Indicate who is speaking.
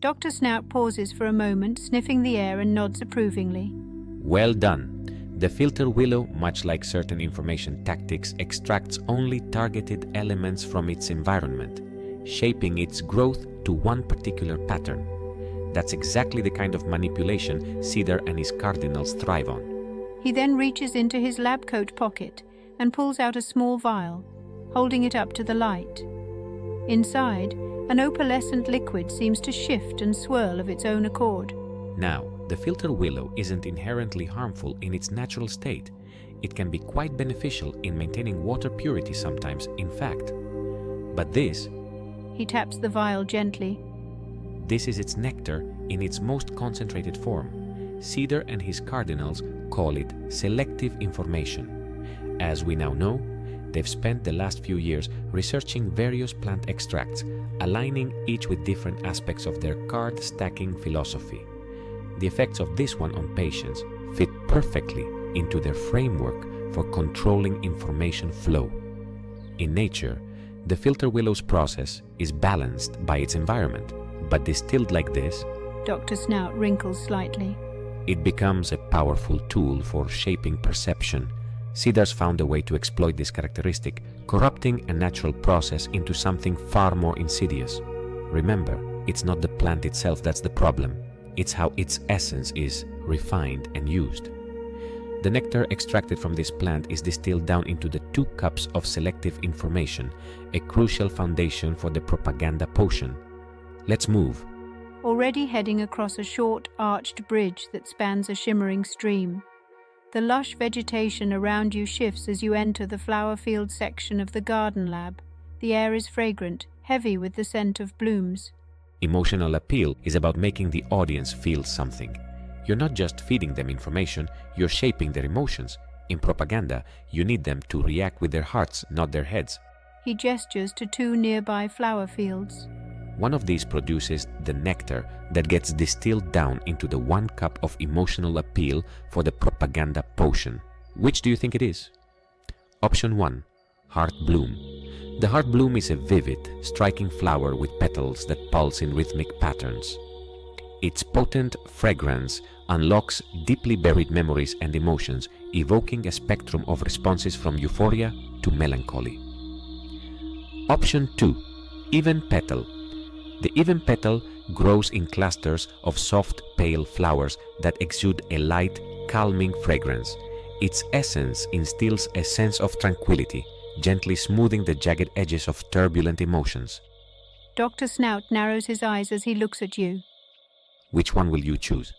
Speaker 1: Dr. Snout pauses for a moment, sniffing the air, and nods approvingly.
Speaker 2: Well done. The filter-willow, much like certain information tactics, extracts only targeted elements from its environment, shaping its growth to one particular pattern. That's exactly the kind of manipulation Cedar and his cardinals thrive on.
Speaker 1: He then reaches into his lab coat pocket and pulls out a small vial, holding it up to the light. Inside, an opalescent liquid seems to shift and swirl of its own accord.
Speaker 2: Now, the filter-willow isn't inherently harmful in its natural state. It can be quite beneficial in maintaining water purity sometimes, in fact. But this...
Speaker 1: He taps the vial gently.
Speaker 2: This is its nectar in its most concentrated form. Cedar and his cardinals call it selective information. As we now know, they've spent the last few years researching various plant extracts, aligning each with different aspects of their card-stacking philosophy. The effects of this one on patients fit perfectly into their framework for controlling information flow. In nature, the filter-willow's process is balanced by its environment, but distilled like this,
Speaker 1: Dr. Snout wrinkles slightly.
Speaker 2: It becomes a powerful tool for shaping perception. Cedar's found a way to exploit this characteristic, corrupting a natural process into something far more insidious. Remember, it's not the plant itself that's the problem. It's how its essence is refined and used. The nectar extracted from this plant is distilled down into the 2 cups of selective information, a crucial foundation for the propaganda potion. Let's move.
Speaker 1: Already heading across a short, arched bridge that spans a shimmering stream. The lush vegetation around you shifts as you enter the flower field section of the garden lab. The air is fragrant, heavy with the scent of blooms.
Speaker 2: Emotional appeal is about making the audience feel something. You're not just feeding them information, you're shaping their emotions. In propaganda, you need them to react with their hearts, not their heads.
Speaker 1: He gestures to 2 nearby flower fields.
Speaker 2: One of these produces the nectar that gets distilled down into the 1 cup of emotional appeal for the propaganda potion. Which do you think it is? Option 1. Heart bloom. The heart bloom is a vivid, striking flower with petals that pulse in rhythmic patterns. Its potent fragrance unlocks deeply buried memories and emotions, evoking a spectrum of responses from euphoria to melancholy. Option 2. Even petal. The even petal grows in clusters of soft, pale flowers that exude a light, calming fragrance. Its essence instills a sense of tranquility, gently smoothing the jagged edges of turbulent emotions.
Speaker 1: Dr. Snout narrows his eyes as he looks at you.
Speaker 2: Which one will you choose?